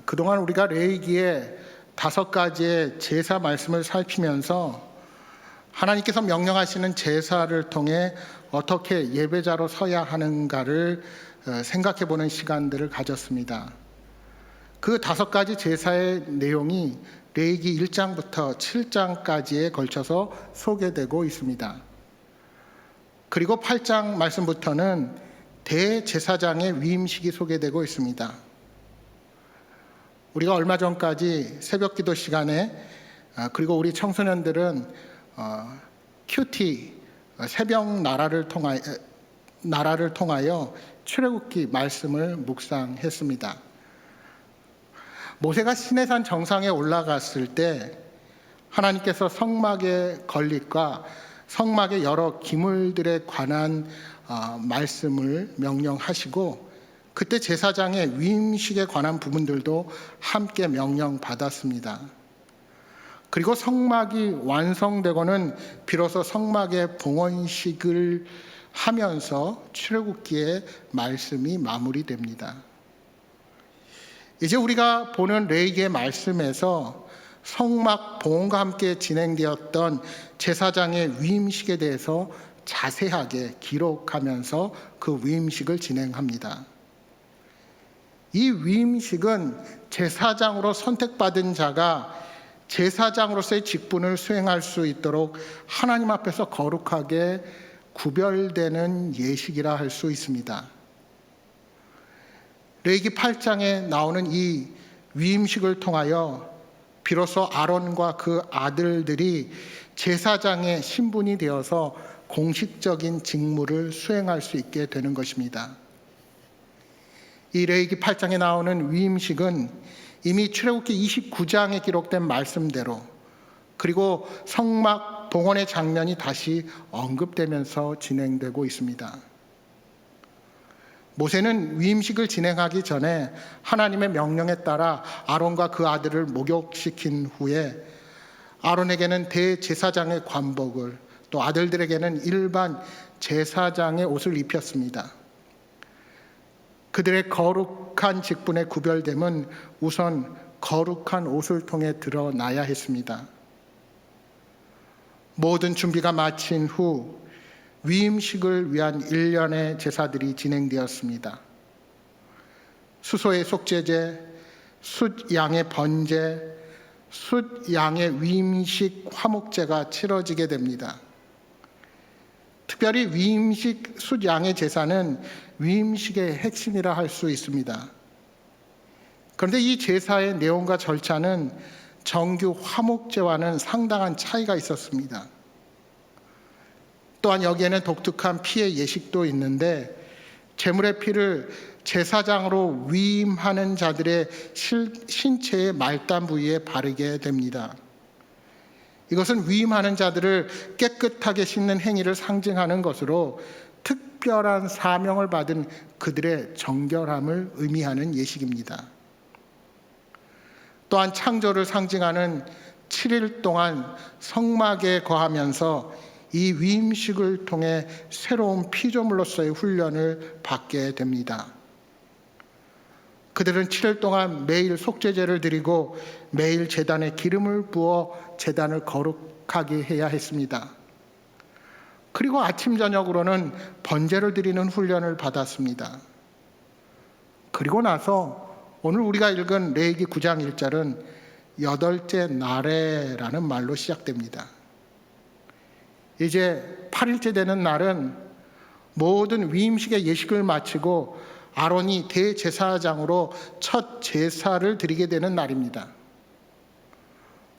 그동안 우리가 레위기의 5가지의 제사 말씀을 살피면서 하나님께서 명령하시는 제사를 통해 어떻게 예배자로 서야 하는가를 생각해 보는 시간들을 가졌습니다. 그 5가지 제사의 내용이 레위기 1장부터 7장까지에 걸쳐서 소개되고 있습니다. 그리고 8장 말씀부터는 대제사장의 위임식이 소개되고 있습니다. 우리가 얼마 전까지 새벽기도 시간에 그리고 우리 청소년들은 큐티 새벽 나라를 통하여 출애굽기 말씀을 묵상했습니다. 모세가 시내산 정상에 올라갔을 때 하나님께서 성막의 건립과 성막의 여러 기물들에 관한 말씀을 명령하시고 그때 제사장의 위임식에 관한 부분들도 함께 명령받았습니다. 그리고 성막이 완성되고는 비로소 성막의 봉헌식을 하면서 출애굽기의 말씀이 마무리됩니다. 이제 우리가 보는 레위기의 말씀에서 성막 봉헌과 함께 진행되었던 제사장의 위임식에 대해서 자세하게 기록하면서 그 위임식을 진행합니다. 이 위임식은 제사장으로 선택받은 자가 제사장으로서의 직분을 수행할 수 있도록 하나님 앞에서 거룩하게 구별되는 예식이라 할 수 있습니다. 레위기 8장에 나오는 이 위임식을 통하여 비로소 아론과 그 아들들이 제사장의 신분이 되어서 공식적인 직무를 수행할 수 있게 되는 것입니다. 이 레위기 8장에 나오는 위임식은 이미 출애굽기 29장에 기록된 말씀대로 그리고 성막 봉헌의 장면이 다시 언급되면서 진행되고 있습니다. 모세는 위임식을 진행하기 전에 하나님의 명령에 따라 아론과 그 아들을 목욕시킨 후에 아론에게는 대제사장의 관복을 또 아들들에게는 일반 제사장의 옷을 입혔습니다. 그들의 거룩한 직분의 구별됨은 우선 거룩한 옷을 통해 드러나야 했습니다. 모든 준비가 마친 후 위임식을 위한 일련의 제사들이 진행되었습니다. 수소의 속죄제, 숫양의 번제, 숫양의 위임식 화목제가 치러지게 됩니다. 특별히 위임식 숫양의 제사는 위임식의 핵심이라 할 수 있습니다. 그런데 이 제사의 내용과 절차는 정규 화목제와는 상당한 차이가 있었습니다. 또한 여기에는 독특한 피의 예식도 있는데 제물의 피를 제사장으로 위임하는 자들의 신체의 말단 부위에 바르게 됩니다. 이것은 위임하는 자들을 깨끗하게 씻는 행위를 상징하는 것으로 특별한 사명을 받은 그들의 정결함을 의미하는 예식입니다. 또한 창조를 상징하는 7일 동안 성막에 거하면서 이 위임식을 통해 새로운 피조물로서의 훈련을 받게 됩니다. 그들은 7일 동안 매일 속죄제를 드리고 매일 제단에 기름을 부어 제단을 거룩하게 해야 했습니다. 그리고 아침 저녁으로는 번제를 드리는 훈련을 받았습니다. 그리고 나서 오늘 우리가 읽은 레위기 9장 1절은 8째 날에라는 말로 시작됩니다. 이제 8일째 되는 날은 모든 위임식의 예식을 마치고 아론이 대제사장으로 첫 제사를 드리게 되는 날입니다.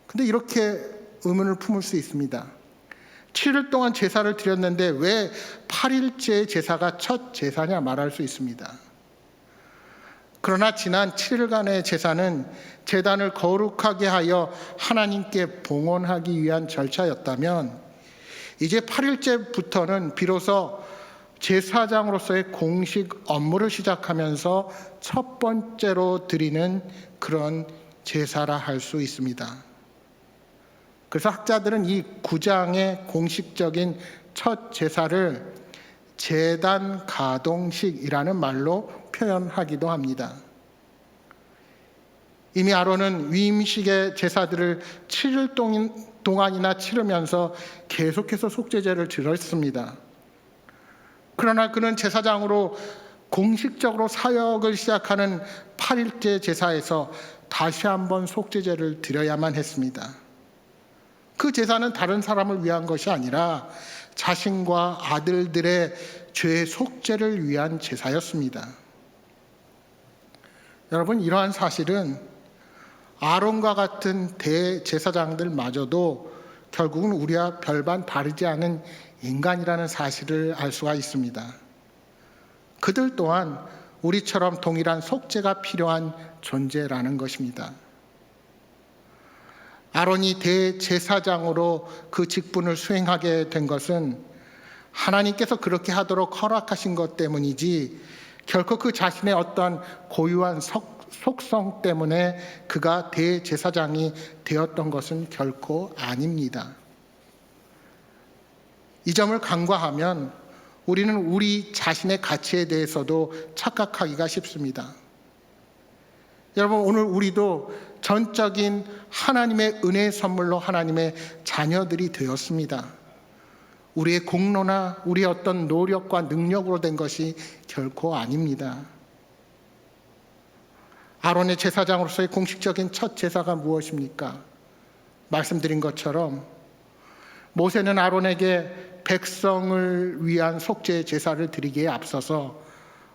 근데 이렇게 의문을 품을 수 있습니다. 7일 동안 제사를 드렸는데 왜 8일째 제사가 첫 제사냐 말할 수 있습니다. 그러나 지난 7일간의 제사는 제단을 거룩하게 하여 하나님께 봉헌하기 위한 절차였다면 이제 8일째부터는 비로소 제사장으로서의 공식 업무를 시작하면서 첫 번째로 드리는 그런 제사라 할 수 있습니다. 그래서 학자들은 이 9장의 공식적인 첫 제사를 제단 가동식이라는 말로 표현하기도 합니다. 이미 아론은 위임식의 제사들을 7일 동안이나 치르면서 계속해서 속죄제를 드렸습니다. 그러나 그는 제사장으로 공식적으로 사역을 시작하는 8일째 제사에서 다시 한번 속죄제를 드려야만 했습니다. 그 제사는 다른 사람을 위한 것이 아니라 자신과 아들들의 죄 속죄를 위한 제사였습니다. 여러분, 이러한 사실은 아론과 같은 대제사장들마저도 결국은 우리와 별반 다르지 않은 인간이라는 사실을 알 수가 있습니다. 그들 또한 우리처럼 동일한 속죄가 필요한 존재라는 것입니다. 아론이 대제사장으로 그 직분을 수행하게 된 것은 하나님께서 그렇게 하도록 허락하신 것 때문이지 결코 그 자신의 어떤 고유한 속성 때문에 그가 대제사장이 되었던 것은 결코 아닙니다. 이 점을 간과하면 우리는 우리 자신의 가치에 대해서도 착각하기가 쉽습니다. 여러분, 오늘 우리도 전적인 하나님의 은혜의 선물로 하나님의 자녀들이 되었습니다. 우리의 공로나 우리의 어떤 노력과 능력으로 된 것이 결코 아닙니다. 아론의 제사장으로서의 공식적인 첫 제사가 무엇입니까? 말씀드린 것처럼 모세는 아론에게 백성을 위한 속죄 제사를 드리기에 앞서서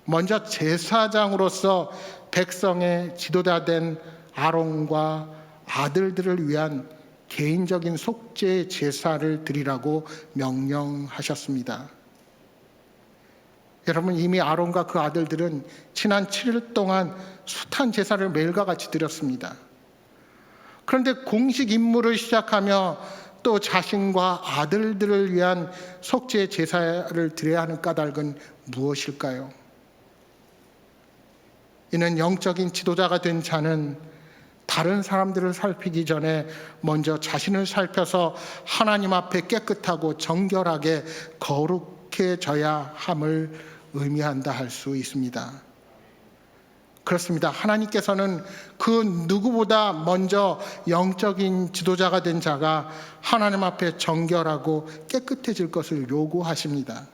먼저 제사장으로서 백성의 지도자 된 아론과 아들들을 위한 개인적인 속죄 제사를 드리라고 명령하셨습니다. 여러분, 이미 아론과 그 아들들은 지난 7일 동안 숱한 제사를 매일과 같이 드렸습니다. 그런데 공식 임무를 시작하며 또 자신과 아들들을 위한 속죄 제사를 드려야 하는 까닭은 무엇일까요? 이는 영적인 지도자가 된 자는 다른 사람들을 살피기 전에 먼저 자신을 살펴서 하나님 앞에 깨끗하고 정결하게 거룩해져야 함을 의미한다 할 수 있습니다. 그렇습니다. 하나님께서는 그 누구보다 먼저 영적인 지도자가 된 자가 하나님 앞에 정결하고 깨끗해질 것을 요구하십니다.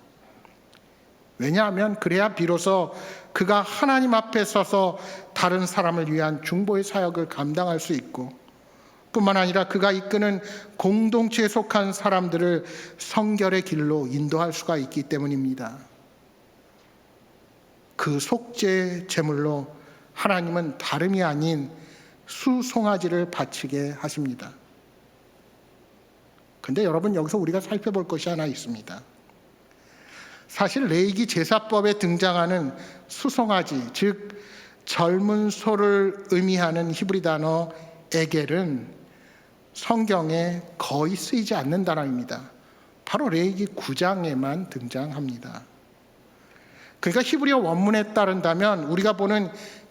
왜냐하면 그래야 비로소 그가 하나님 앞에 서서 다른 사람을 위한 중보의 사역을 감당할 수 있고, 뿐만 아니라 그가 이끄는 공동체에 속한 사람들을 성결의 길로 인도할 수가 있기 때문입니다. 그 속죄 제물로 하나님은 다름이 아닌 수송아지를 바치게 하십니다. 그런데 여러분, 여기서 우리가 살펴볼 것이 하나 있습니다. 사실 레위기 제사법에 등장하는 수송아지, 즉 젊은 소를 의미하는 히브리 단어 에겔은 성경에 거의 쓰이지 않는 단어입니다. 바로 레위기 9장에만 등장합니다. 그러니까 히브리어 원문에 따른다면 우리가 보는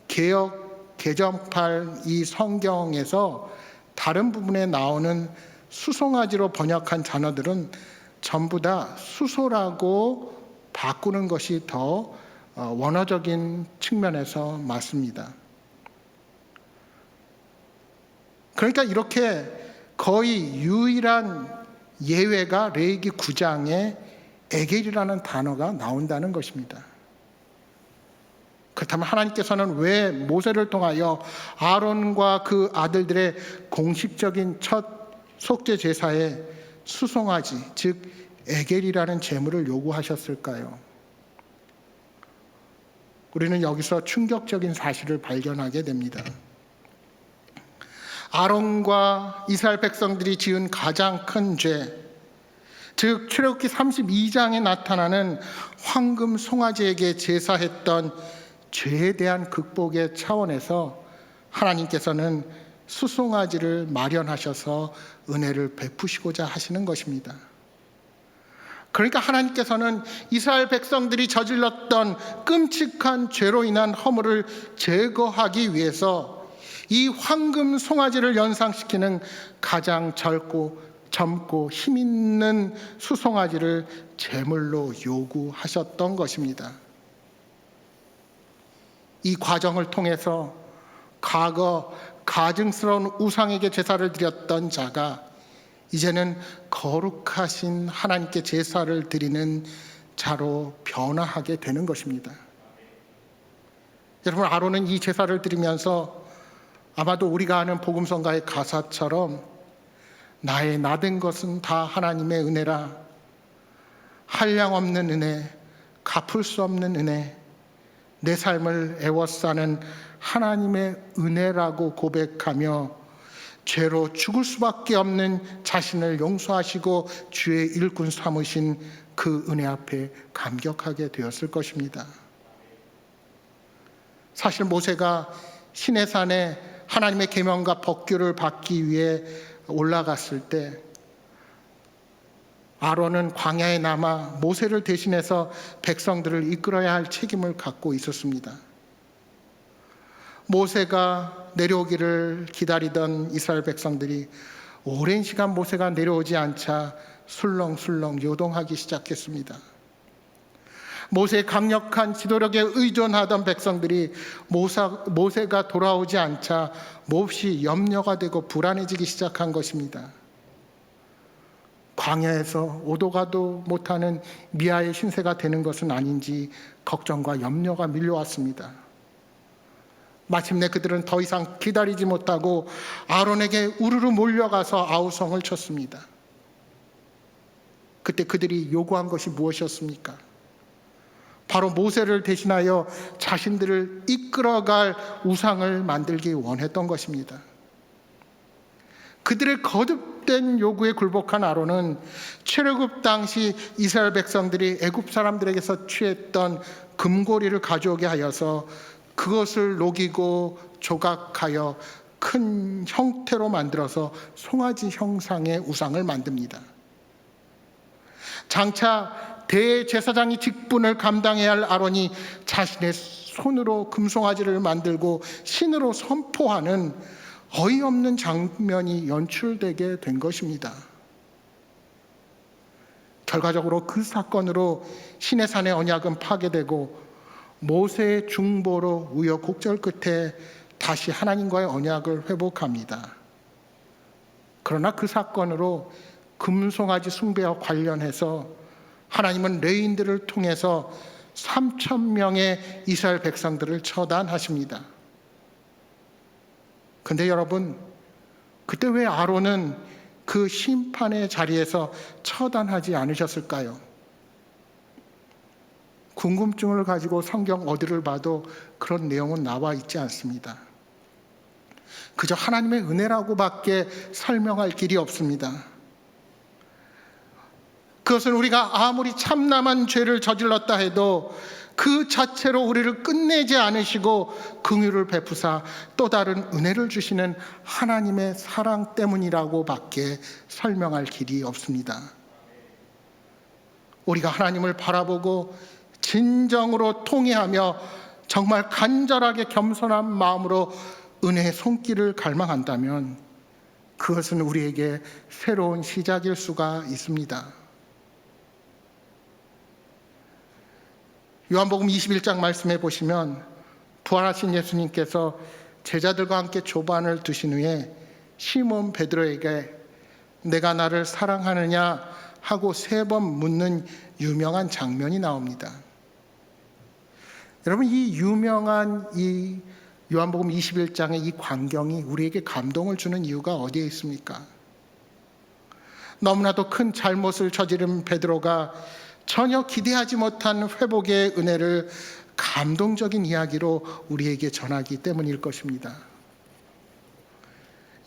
개역 개정판 이 성경에서 다른 부분에 나오는 수송아지로 번역한 단어들은 전부 다 수소라고 바꾸는 것이 더 원어적인 측면에서 맞습니다. 그러니까 이렇게 거의 유일한 예외가 레위기 9장에 에겔이라는 단어가 나온다는 것입니다. 그렇다면 하나님께서는 왜 모세를 통하여 아론과 그 아들들의 공식적인 첫 속죄 제사에 수송아지, 즉 에겔이라는 제물을 요구하셨을까요? 우리는 여기서 충격적인 사실을 발견하게 됩니다. 아론과 이스라엘 백성들이 지은 가장 큰 죄, 즉 출애굽기 32장에 나타나는 황금 송아지에게 제사했던 죄에 대한 극복의 차원에서 하나님께서는 수송아지를 마련하셔서 은혜를 베푸시고자 하시는 것입니다. 그러니까 하나님께서는 이스라엘 백성들이 저질렀던 끔찍한 죄로 인한 허물을 제거하기 위해서 이 황금 송아지를 연상시키는 가장 젊고 힘있는 수송아지를 제물로 요구하셨던 것입니다. 이 과정을 통해서 과거 가증스러운 우상에게 제사를 드렸던 자가 이제는 거룩하신 하나님께 제사를 드리는 자로 변화하게 되는 것입니다. 여러분, 아론은 이 제사를 드리면서 아마도 우리가 아는 복음성가의 가사처럼 나의 나된 것은 다 하나님의 은혜라, 한량없는 은혜, 갚을 수 없는 은혜, 내 삶을 애워싸는 하나님의 은혜라고 고백하며 죄로 죽을 수밖에 없는 자신을 용서하시고 주의 일꾼 삼으신 그 은혜 앞에 감격하게 되었을 것입니다. 사실 모세가 시내산에 하나님의 계명과 법규를 받기 위해 올라갔을 때 아론은 광야에 남아 모세를 대신해서 백성들을 이끌어야 할 책임을 갖고 있었습니다. 모세가 내려오기를 기다리던 이스라엘 백성들이 오랜 시간 모세가 내려오지 않자 술렁술렁 요동하기 시작했습니다. 모세의 강력한 지도력에 의존하던 백성들이 모세가 돌아오지 않자 몹시 염려가 되고 불안해지기 시작한 것입니다. 광야에서 오도 가도 못하는 미아의 신세가 되는 것은 아닌지 걱정과 염려가 밀려왔습니다. 마침내 그들은 더 이상 기다리지 못하고 아론에게 우르르 몰려가서 아우성을 쳤습니다. 그때 그들이 요구한 것이 무엇이었습니까? 바로 모세를 대신하여 자신들을 이끌어갈 우상을 만들기 원했던 것입니다. 그들의 거듭된 요구에 굴복한 아론은 출애굽 당시 이스라엘 백성들이 애굽 사람들에게서 취했던 금고리를 가져오게 하여서 그것을 녹이고 조각하여 큰 형태로 만들어서 송아지 형상의 우상을 만듭니다. 장차 대제사장이 직분을 감당해야 할 아론이 자신의 손으로 금송아지를 만들고 신으로 선포하는 어이없는 장면이 연출되게 된 것입니다. 결과적으로 그 사건으로 시내산의 언약은 파괴되고 모세의 중보로 우여곡절 끝에 다시 하나님과의 언약을 회복합니다. 그러나 그 사건으로 금송아지 숭배와 관련해서 하나님은 레위인들을 통해서 3,000명의 이스라엘 백성들을 처단하십니다. 근데 여러분, 그때 왜 아론은 그 심판의 자리에서 처단하지 않으셨을까요? 궁금증을 가지고 성경 어디를 봐도 그런 내용은 나와 있지 않습니다. 그저 하나님의 은혜라고밖에 설명할 길이 없습니다. 그것은 우리가 아무리 참남한 죄를 저질렀다 해도 그 자체로 우리를 끝내지 않으시고 긍휼을 베푸사 또 다른 은혜를 주시는 하나님의 사랑 때문이라고밖에 설명할 길이 없습니다. 우리가 하나님을 바라보고 진정으로 통회하며 정말 간절하게 겸손한 마음으로 은혜의 손길을 갈망한다면 그것은 우리에게 새로운 시작일 수가 있습니다. 요한복음 21장 말씀해 보시면 부활하신 예수님께서 제자들과 함께 조반을 두신 후에 시몬 베드로에게 내가 나를 사랑하느냐 하고 3번 묻는 유명한 장면이 나옵니다. 여러분, 이 유명한 이 요한복음 21장의 이 광경이 우리에게 감동을 주는 이유가 어디에 있습니까? 너무나도 큰 잘못을 저지른 베드로가 전혀 기대하지 못한 회복의 은혜를 감동적인 이야기로 우리에게 전하기 때문일 것입니다.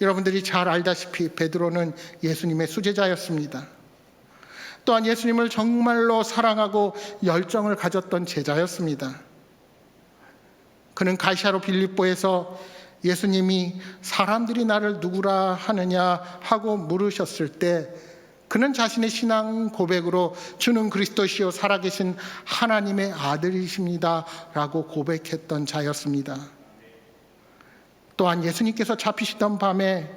여러분들이 잘 알다시피 베드로는 예수님의 수제자였습니다. 또한 예수님을 정말로 사랑하고 열정을 가졌던 제자였습니다. 그는 가이사랴 빌립보에서 예수님이 사람들이 나를 누구라 하느냐 하고 물으셨을 때 그는 자신의 신앙 고백으로 주는 그리스도시요 살아계신 하나님의 아들이십니다 라고 고백했던 자였습니다. 또한 예수님께서 잡히시던 밤에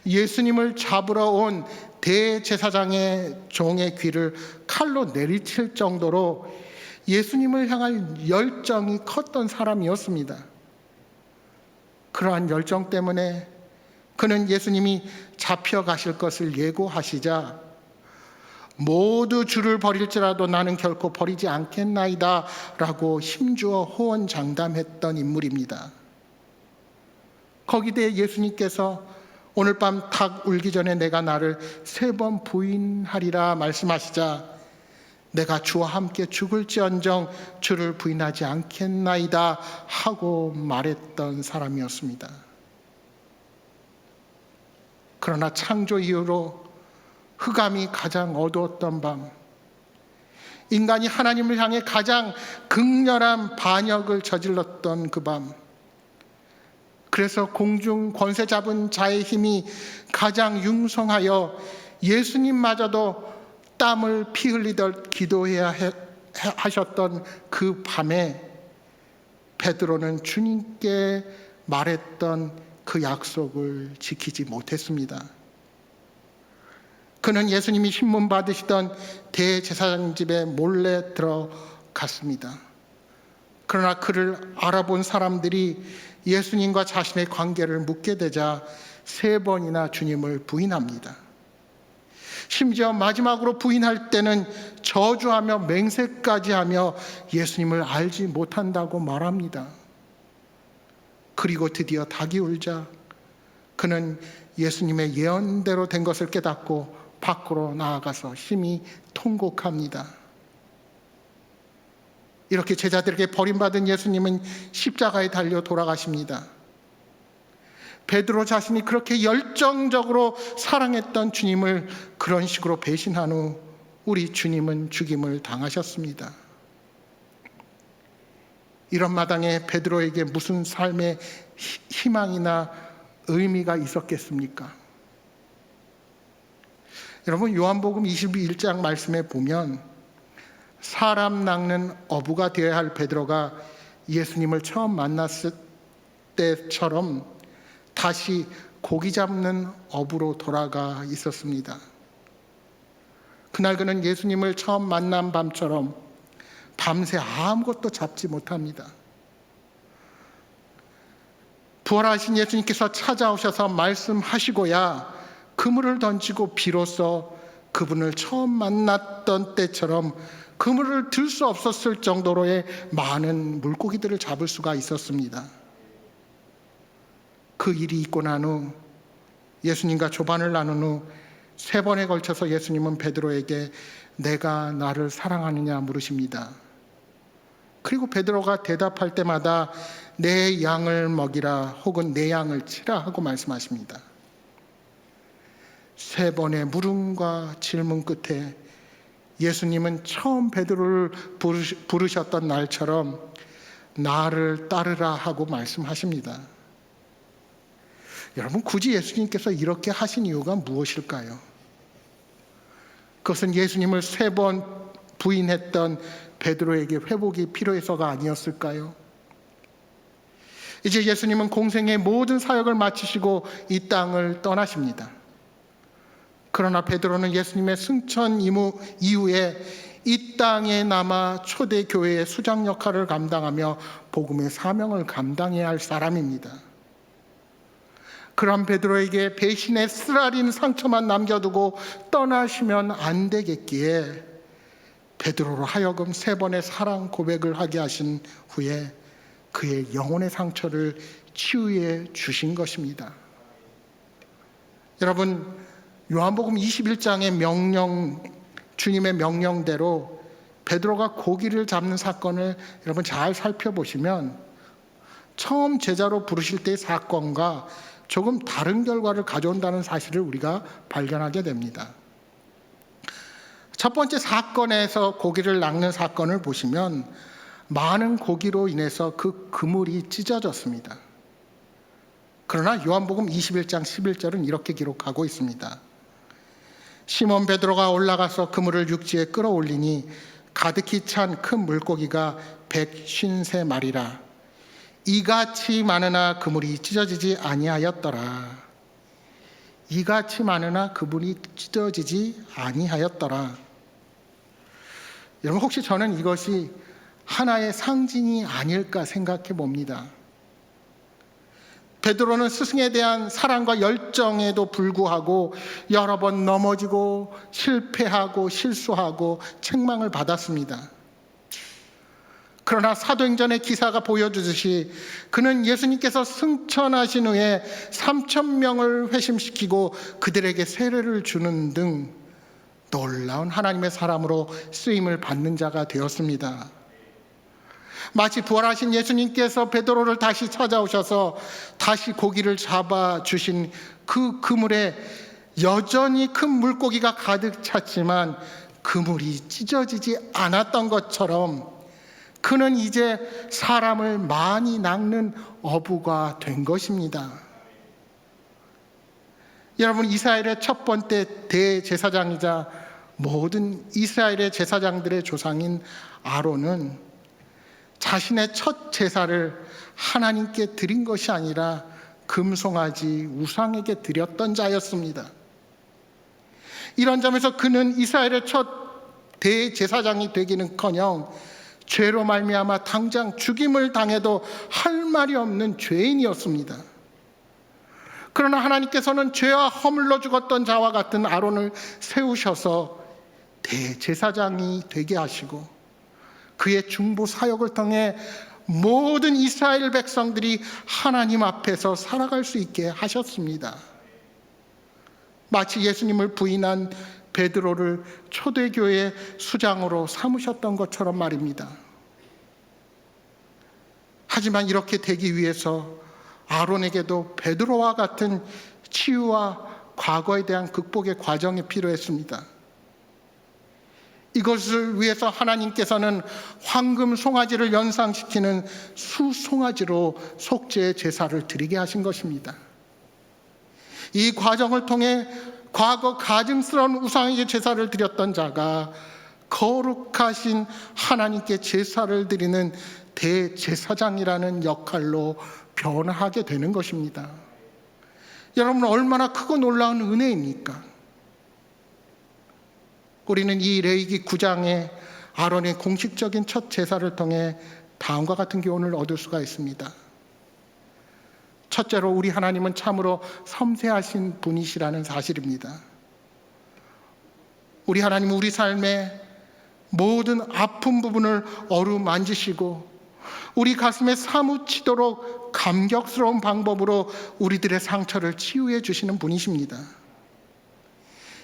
예수님을 잡으러 온 대제사장의 종의 귀를 칼로 내리칠 정도로 예수님을 향한 열정이 컸던 사람이었습니다. 그러한 열정 때문에 그는 예수님이 잡혀가실 것을 예고하시자 모두 주를 버릴지라도 나는 결코 버리지 않겠나이다 라고 힘주어 호언장담했던 인물입니다. 거기에 예수님께서 오늘 밤 닭 울기 전에 내가 나를 3번 부인하리라 말씀하시자 내가 주와 함께 죽을지언정 주를 부인하지 않겠나이다 하고 말했던 사람이었습니다. 그러나 창조 이후로 흑암이 가장 어두웠던 밤, 인간이 하나님을 향해 가장 극렬한 반역을 저질렀던 그 밤, 그래서 공중 권세 잡은 자의 힘이 가장 융성하여 예수님마저도 땀을 피 흘리듯 기도해야 하셨던 그 밤에 베드로는 주님께 말했던 그 약속을 지키지 못했습니다. 그는 예수님이 신문 받으시던 대제사장 집에 몰래 들어갔습니다. 그러나 그를 알아본 사람들이 예수님과 자신의 관계를 묻게 되자 3번이나 주님을 부인합니다. 심지어 마지막으로 부인할 때는 저주하며 맹세까지 하며 예수님을 알지 못한다고 말합니다. 그리고 드디어 닭이 울자 그는 예수님의 예언대로 된 것을 깨닫고 밖으로 나아가서 심히 통곡합니다. 이렇게 제자들에게 버림받은 예수님은 십자가에 달려 돌아가십니다. 베드로 자신이 그렇게 열정적으로 사랑했던 주님을 그런 식으로 배신한 후 우리 주님은 죽임을 당하셨습니다. 이런 마당에 베드로에게 무슨 삶의 희망이나 의미가 있었겠습니까? 여러분, 요한복음 21장 말씀에 보면 사람 낚는 어부가 되어야 할 베드로가 예수님을 처음 만났을 때처럼 다시 고기 잡는 어부로 돌아가 있었습니다. 그날 그는 예수님을 처음 만난 밤처럼 밤새 아무것도 잡지 못합니다. 부활하신 예수님께서 찾아오셔서 말씀하시고야 그물을 던지고 비로소 그분을 처음 만났던 때처럼 그물을 들 수 없었을 정도로의 많은 물고기들을 잡을 수가 있었습니다. 그 일이 있고 난 후 예수님과 조반을 나눈 후 3번에 걸쳐서 예수님은 베드로에게 내가 나를 사랑하느냐 물으십니다. 그리고 베드로가 대답할 때마다 내 양을 먹이라 혹은 내 양을 치라 하고 말씀하십니다. 3번의 물음과 질문 끝에 예수님은 처음 베드로를 부르셨던 날처럼 나를 따르라 하고 말씀하십니다. 여러분, 굳이 예수님께서 이렇게 하신 이유가 무엇일까요? 그것은 예수님을 3번 부인했던 베드로에게 회복이 필요해서가 아니었을까요? 이제 예수님은 공생의 모든 사역을 마치시고 이 땅을 떠나십니다. 그러나 베드로는 예수님의 승천 이후에 이 땅에 남아 초대교회의 수장 역할을 감당하며 복음의 사명을 감당해야 할 사람입니다. 그런 베드로에게 배신의 쓰라린 상처만 남겨두고 떠나시면 안 되겠기에 베드로로 하여금 3번의 사랑 고백을 하게 하신 후에 그의 영혼의 상처를 치유해 주신 것입니다. 여러분, 요한복음 21장의 명령, 주님의 명령대로 베드로가 고기를 잡는 사건을 여러분 잘 살펴보시면 처음 제자로 부르실 때의 사건과 조금 다른 결과를 가져온다는 사실을 우리가 발견하게 됩니다. 첫 번째 사건에서 고기를 낚는 사건을 보시면 많은 고기로 인해서 그 그물이 찢어졌습니다. 그러나 요한복음 21장 11절은 이렇게 기록하고 있습니다. 시몬 베드로가 올라가서 그물을 육지에 끌어올리니 가득히 찬 큰 물고기가 153마리라. 이같이 많으나 그물이 찢어지지 아니하였더라. 이같이 많으나 그물이 찢어지지 아니하였더라. 여러분, 혹시 저는 이것이 하나의 상징이 아닐까 생각해 봅니다. 베드로는 스승에 대한 사랑과 열정에도 불구하고 여러 번 넘어지고 실패하고 실수하고 책망을 받았습니다. 그러나 사도행전의 기사가 보여주듯이 그는 예수님께서 승천하신 후에 3,000명을 회심시키고 그들에게 세례를 주는 등 놀라운 하나님의 사람으로 쓰임을 받는 자가 되었습니다. 마치 부활하신 예수님께서 베드로를 다시 찾아오셔서 다시 고기를 잡아주신 그 그물에 여전히 큰 물고기가 가득 찼지만 그물이 찢어지지 않았던 것처럼 그는 이제 사람을 많이 낚는 어부가 된 것입니다. 여러분, 이스라엘의 첫 번째 대제사장이자 모든 이스라엘의 제사장들의 조상인 아론은 자신의 첫 제사를 하나님께 드린 것이 아니라 금송아지 우상에게 드렸던 자였습니다. 이런 점에서 그는 이스라엘의 첫 대제사장이 되기는커녕 죄로 말미암아 당장 죽임을 당해도 할 말이 없는 죄인이었습니다. 그러나 하나님께서는 죄와 허물로 죽었던 자와 같은 아론을 세우셔서 대제사장이 되게 하시고 그의 중보 사역을 통해 모든 이스라엘 백성들이 하나님 앞에서 살아갈 수 있게 하셨습니다. 마치 예수님을 부인한 베드로를 초대교회 수장으로 삼으셨던 것처럼 말입니다. 하지만 이렇게 되기 위해서 아론에게도 베드로와 같은 치유와 과거에 대한 극복의 과정이 필요했습니다. 이것을 위해서 하나님께서는 황금 송아지를 연상시키는 수송아지로 속죄의 제사를 드리게 하신 것입니다. 이 과정을 통해 과거 가증스러운 우상에게 제사를 드렸던 자가 거룩하신 하나님께 제사를 드리는 대제사장이라는 역할로 변화하게 되는 것입니다. 여러분, 얼마나 크고 놀라운 은혜입니까? 우리는 이 레위기 9장의 아론의 공식적인 첫 제사를 통해 다음과 같은 교훈을 얻을 수가 있습니다. 첫째로, 우리 하나님은 참으로 섬세하신 분이시라는 사실입니다. 우리 하나님은 우리 삶의 모든 아픈 부분을 어루만지시고 우리 가슴에 사무치도록 감격스러운 방법으로 우리들의 상처를 치유해 주시는 분이십니다.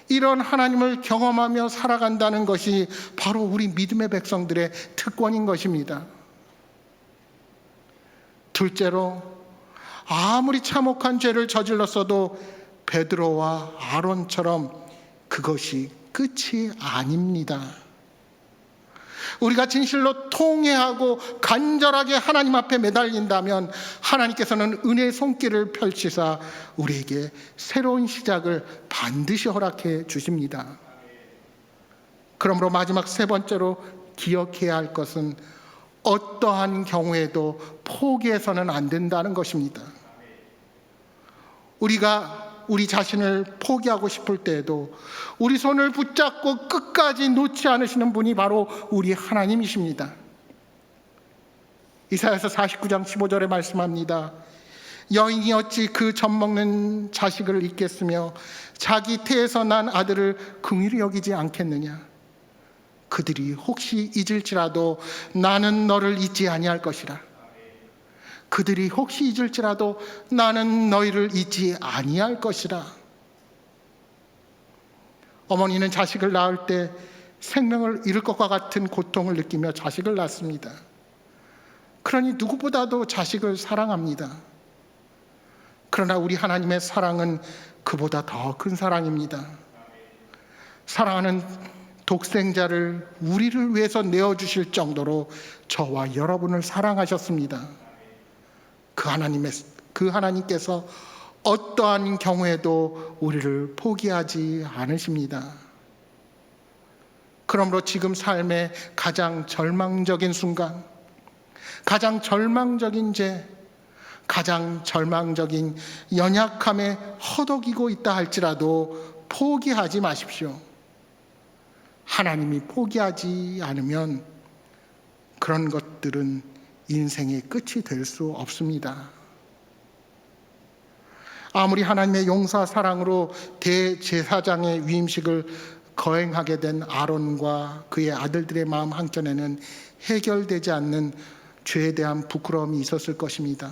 이런 하나님을 경험하며 살아간다는 것이 바로 우리 믿음의 백성들의 특권인 것입니다. 둘째로, 아무리 참혹한 죄를 저질렀어도 베드로와 아론처럼 그것이 끝이 아닙니다. 우리가 진실로 통회하고 간절하게 하나님 앞에 매달린다면 하나님께서는 은혜의 손길을 펼치사 우리에게 새로운 시작을 반드시 허락해 주십니다. 그러므로 마지막 세 번째로 기억해야 할 것은 어떠한 경우에도 포기해서는 안 된다는 것입니다. 우리가 우리 자신을 포기하고 싶을 때에도 우리 손을 붙잡고 끝까지 놓지 않으시는 분이 바로 우리 하나님이십니다. 이사야서 49장 15절에 말씀합니다. 여인이 어찌 그 젖먹는 자식을 잊겠으며 자기 태에서 난 아들을 긍휼히 여기지 않겠느냐. 그들이 혹시 잊을지라도 나는 너를 잊지 아니할 것이라. 그들이 혹시 잊을지라도 나는 너희를 잊지 아니할 것이라. 어머니는 자식을 낳을 때 생명을 잃을 것과 같은 고통을 느끼며 자식을 낳습니다. 그러니 누구보다도 자식을 사랑합니다. 그러나 우리 하나님의 사랑은 그보다 더 큰 사랑입니다. 사랑하는 독생자를 우리를 위해서 내어주실 정도로 저와 여러분을 사랑하셨습니다. 그 하나님께서 어떠한 경우에도 우리를 포기하지 않으십니다. 그러므로 지금 삶의 가장 절망적인 순간, 가장 절망적인 죄, 가장 절망적인 연약함에 허덕이고 있다 할지라도 포기하지 마십시오. 하나님이 포기하지 않으면 그런 것들은 인생의 끝이 될 수 없습니다. 아무리 하나님의 용서 사랑으로 대제사장의 위임식을 거행하게 된 아론과 그의 아들들의 마음 한켠에는 해결되지 않는 죄에 대한 부끄러움이 있었을 것입니다.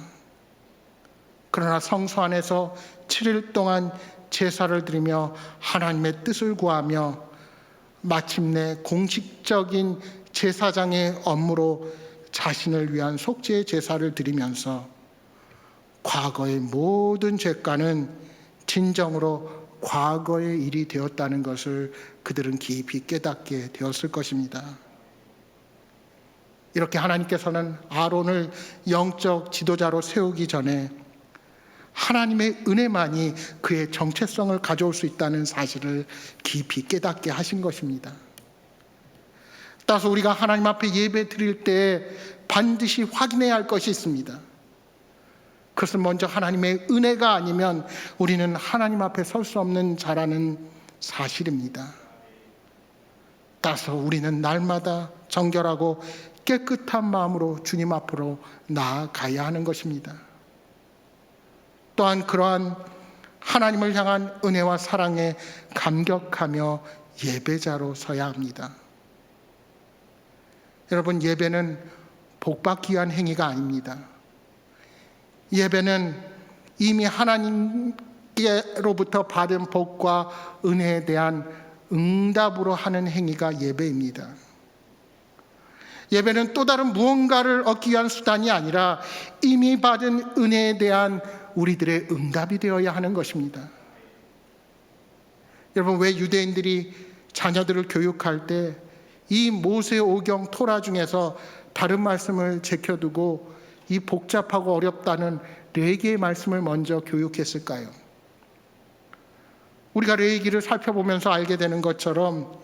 그러나 성소 안에서 7일 동안 제사를 드리며 하나님의 뜻을 구하며 마침내 공식적인 제사장의 업무로 자신을 위한 속죄의 제사를 드리면서 과거의 모든 죄가는 진정으로 과거의 일이 되었다는 것을 그들은 깊이 깨닫게 되었을 것입니다. 이렇게 하나님께서는 아론을 영적 지도자로 세우기 전에 하나님의 은혜만이 그의 정체성을 가져올 수 있다는 사실을 깊이 깨닫게 하신 것입니다. 따라서 우리가 하나님 앞에 예배 드릴 때 반드시 확인해야 할 것이 있습니다. 그것은 먼저 하나님의 은혜가 아니면 우리는 하나님 앞에 설 수 없는 자라는 사실입니다. 따라서 우리는 날마다 정결하고 깨끗한 마음으로 주님 앞으로 나아가야 하는 것입니다. 또한 그러한 하나님을 향한 은혜와 사랑에 감격하며 예배자로 서야 합니다. 여러분, 예배는 복받기 위한 행위가 아닙니다. 예배는 이미 하나님께로부터 받은 복과 은혜에 대한 응답으로 하는 행위가 예배입니다. 예배는 또 다른 무언가를 얻기 위한 수단이 아니라 이미 받은 은혜에 대한 우리들의 응답이 되어야 하는 것입니다. 여러분, 왜 유대인들이 자녀들을 교육할 때 이 모세오경 토라 중에서 다른 말씀을 제껴두고 이 복잡하고 어렵다는 레위기의 말씀을 먼저 교육했을까요? 우리가 레위기를 살펴보면서 알게 되는 것처럼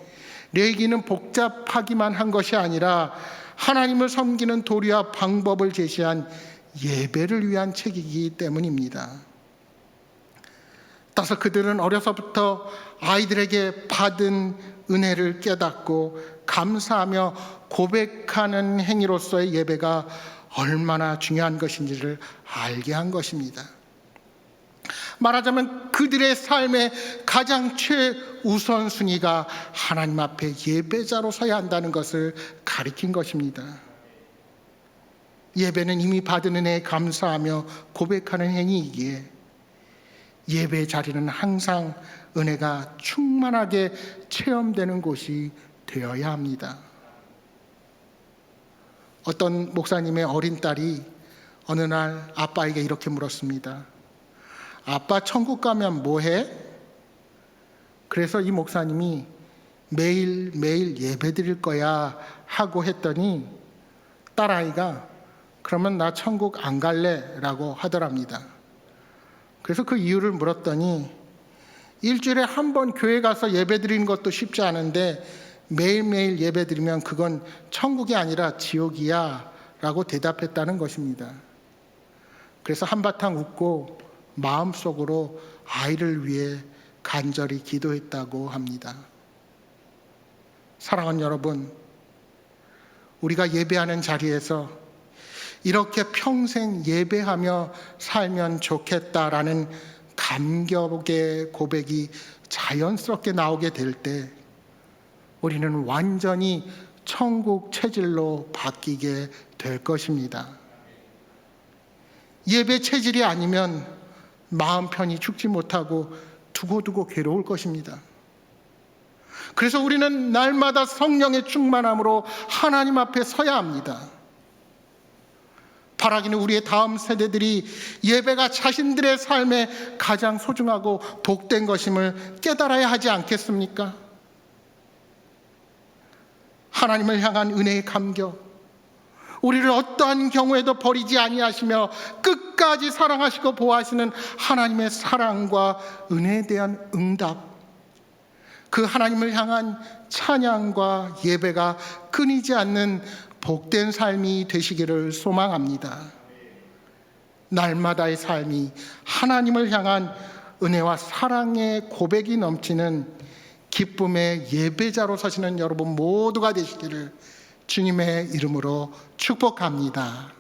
레위기는 복잡하기만 한 것이 아니라 하나님을 섬기는 도리와 방법을 제시한 예배를 위한 책이기 때문입니다. 따라서 그들은 어려서부터 아이들에게 받은 은혜를 깨닫고 감사하며 고백하는 행위로서의 예배가 얼마나 중요한 것인지를 알게 한 것입니다. 말하자면 그들의 삶의 가장 최우선순위가 하나님 앞에 예배자로 서야 한다는 것을 가리킨 것입니다. 예배는 이미 받은 은혜에 감사하며 고백하는 행위이기에 예배 자리는 항상 은혜가 충만하게 체험되는 곳이 되어야 합니다. 어떤 목사님의 어린 딸이 어느 날 아빠에게 이렇게 물었습니다. 아빠, 천국 가면 뭐해? 그래서 이 목사님이 매일 예배 드릴 거야 하고 했더니 딸아이가 그러면 나 천국 안 갈래 라고 하더랍니다. 그래서 그 이유를 물었더니 일주일에 한 번 교회 가서 예배 드리는 것도 쉽지 않은데 매일매일 예배 드리면 그건 천국이 아니라 지옥이야 라고 대답했다는 것입니다. 그래서 한바탕 웃고 마음속으로 아이를 위해 간절히 기도했다고 합니다. 사랑하는 여러분, 우리가 예배하는 자리에서 이렇게 평생 예배하며 살면 좋겠다라는 감격의 고백이 자연스럽게 나오게 될 때 우리는 완전히 천국 체질로 바뀌게 될 것입니다. 예배 체질이 아니면 마음 편히 죽지 못하고 두고두고 괴로울 것입니다. 그래서 우리는 날마다 성령의 충만함으로 하나님 앞에 서야 합니다. 바라기는 우리의 다음 세대들이 예배가 자신들의 삶에 가장 소중하고 복된 것임을 깨달아야 하지 않겠습니까? 하나님을 향한 은혜의 감격, 우리를 어떠한 경우에도 버리지 아니하시며 끝까지 사랑하시고 보호하시는 하나님의 사랑과 은혜에 대한 응답, 그 하나님을 향한 찬양과 예배가 끊이지 않는 복된 삶이 되시기를 소망합니다. 날마다의 삶이 하나님을 향한 은혜와 사랑의 고백이 넘치는 기쁨의 예배자로 서시는 여러분 모두가 되시기를 주님의 이름으로 축복합니다.